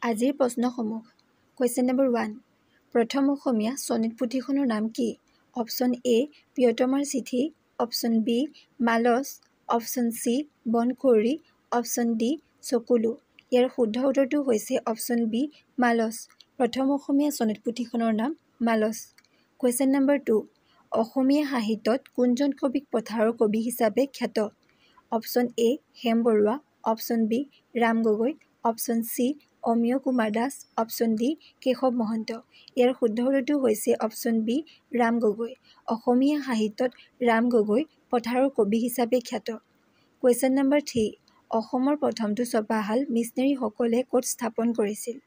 আজিৰ প্ৰশ্নসমূহ। Question number 1। প্ৰথম অসমীয়া Sonet পুথিখনৰ নাম কি? অপশ্যন এ প্ৰিয়তমাৰ চিঠি, অপশ্যন বি মালচ, অপশ্যন চি বনকুঁৱৰী, অপশ্যন ডি চকুলো। ইয়াৰ শুদ্ধ উত্তৰটো হৈছে অপশ্যন বি মালচ। প্ৰথম অসমীয়া চনেট পুথিখনৰ নাম মালচ। Question number 2। অসমীয়া সাহিত্যত কোনজন কবিক পথাৰৰ কবি হিচাপে খ্যাত? Option A Hem Barua, option B Ram Gogoi, option C Amiya Kumar Das, option D Keshav Mahanta. ইয়াৰ শুদ্ধ উত্তৰটো হৈছে অপশ্যন বি ৰাম গগৈ। অসমীয়া সাহিত্যত ৰাম গগৈ পথাৰৰ কবি হিচাপে খ্যাত। Question number 3। অসমৰ প্ৰথমটো ছপাশাল মিছনেৰীসকলে ক'ত স্থাপন কৰিছিল?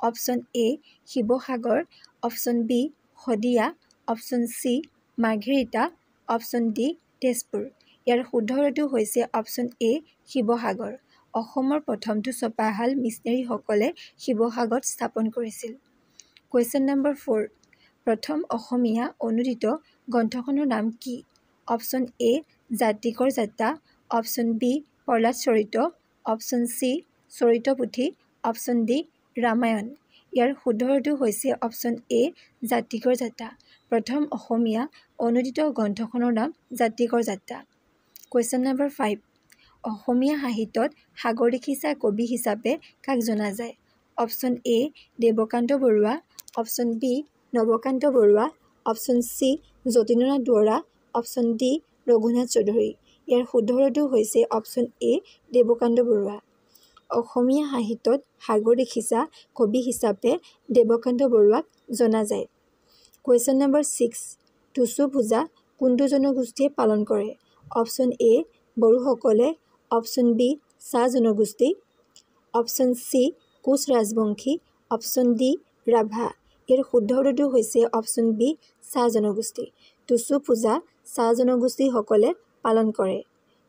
Option A Sivasagar, option B Sadiya, option C Margherita, option D Tezpur. ইয়াৰ শুদ্ধ উত্তৰটো হৈছে অপশ্যন এ শিৱসাগৰ। অসমৰ প্ৰথমটো ছপাশাল মিছনেৰীসকলে শিৱসাগৰত স্থাপন কৰিছিল। Question number 4। প্ৰথম অসমীয়া অনুদিত গ্ৰন্থখনৰ নাম কি? অপশ্যন এ জাতিকৰ যাত্ৰা, অপশ্যন বি প্ৰহ্লাদ চৰিত, অপশ্যন চি চৰিত পুথি, অপশ্যন ডি ৰামায়ণ। ইয়াৰ শুদ্ধ উত্তৰটো হৈছে অপশ্যন এ জাতিকৰ যাত্ৰা। প্ৰথম অসমীয়া অনুদিত গ্ৰন্থখনৰ নাম জাতিকৰ যাত্ৰা। Question number 5। অসমীয়া সাহিত্যত সাগৰ দেখিছা কবি হিচাপে কাক জনা যায়? Option A Devakanta Barua, option B Navakanta Barua, option C Jatindranath Duwara, option D Raghunath Choudhury. ইয়াৰ শুদ্ধ উত্তৰটো হৈছে অপশ্যন এ দেৱকান্ত বৰুৱা। অসমীয়া সাহিত্যত সাগৰ দেখিছা কবি হিচাপে দেৱকান্ত বৰুৱাক জনা যায়। Question number 6। টুচু পূজা কোনটো জনগোষ্ঠীয়ে পালন কৰে? অপশ্যন এ বড়োসকলে, অপশ্যন বি চাহ জনগোষ্ঠী, option C Koch Rajbongshi, option D Rabha. ইয়াৰ শুদ্ধ উত্তৰটো হৈছে অপশ্যন বি চাহ জনগোষ্ঠী। টুচু পূজা চাহ জনগোষ্ঠীসকলে পালন কৰে।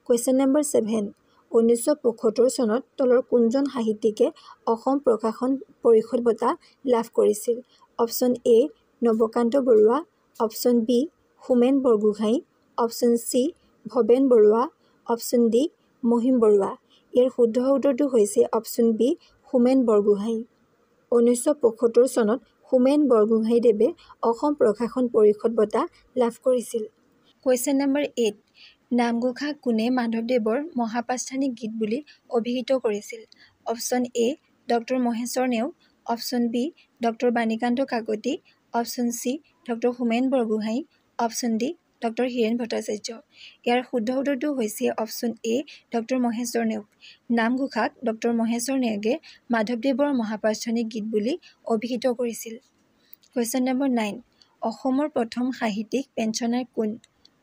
Question number 7। 1975 চনত তলৰ কোনজন সাহিত্যিকে অসম প্ৰকাশন পৰিষদ বঁটা লাভ কৰিছিল? Option A Navakanta Barua, option B Homen Borgohain, option C Bhaben Barua, option D Mahim Barua. ইয়াৰ শুদ্ধ উত্তৰটো হৈছে অপশ্যন বি হোমেন বৰগোহাঁই। 1975 চনত হোমেন বৰগোহাঁইদেৱে অসম প্ৰকাশন পৰিষদ বঁটা লাভ কৰিছিল। Question number 8। নামঘোষা কোনে মাধৱদেৱৰ মহাপ্ৰস্থানিক গীত বুলি অভিহিত কৰিছিল? Option A doctor Maheswar Neog, option B doctor Banikanta Kakati, option C doctor Homen Borgohain, option D doctor Hiren Bhattacharya. ইয়াৰ শুদ্ধ উত্তৰটো হৈছে option A doctor Maheswar Neog. নামঘোষাক ডক্টৰ মহেশ্বৰ নেওগে মাধৱদেৱৰ মহাপ্ৰস্থানিক গীত বুলি অভিহিত কৰিছিল। Question number 9। অসমৰ প্ৰথম সাহিত্যিক পেঞ্চনাৰ কোন?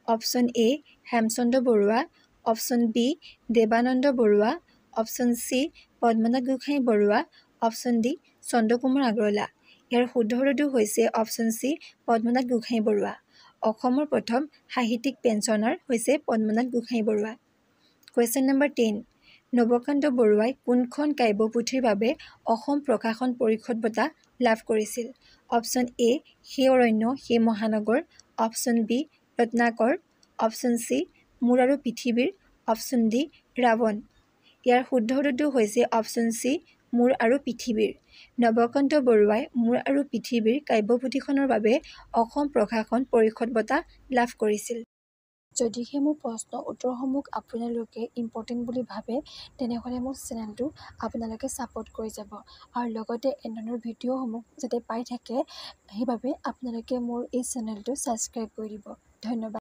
Option A Hemchandra Barua, option B Debananda Barua, option C Padmanath Gohain Barua, option D Chandrakumar Agarwala. ইয়াৰ শুদ্ধ উত্তৰটো হৈছে অপশ্যন চি পদ্মনাথ গোহাঁই বৰুৱা। অসমৰ প্ৰথম সাহিত্যিক পেঞ্চনাৰ হৈছে পদ্মনাথ গোহাঁই বৰুৱা। Question number 10। নৱকান্ত বৰুৱাই কোনখন কাব্যপুথিৰ বাবে অসম প্ৰকাশন পৰিষদ বঁটা লাভ কৰিছিল? অপশ্যন এ সেই অৰণ্য সেই মহানগৰ, option B Ratnakar, option C মোৰ আৰু পৃথিৱীৰ, অপশ্যন ডি ৰাৱণ। ইয়াৰ শুদ্ধ উত্তৰটো হৈছে অপশ্যন চি মোৰ আৰু পৃথিৱীৰ। নৱকান্ত বৰুৱাই মোৰ আৰু পৃথিৱীৰ কাব্যপুথিখনৰ বাবে অসম প্ৰকাশন পৰিষদ বঁটা লাভ কৰিছিল। যদিহে মোৰ প্ৰশ্ন উত্তৰসমূহ আপোনালোকে ইম্পৰ্টেণ্ট বুলি ভাবে তেনেহ'লে মোৰ চেনেলটো আপোনালোকে ছাপোৰ্ট কৰি যাব আৰু লগতে এনেধৰণৰ ভিডিঅ'সমূহ যাতে পাই থাকে সেইবাবে আপোনালোকে মোৰ এই চেনেলটো ছাবস্ক্ৰাইব কৰি দিব। ধন্যবাদ।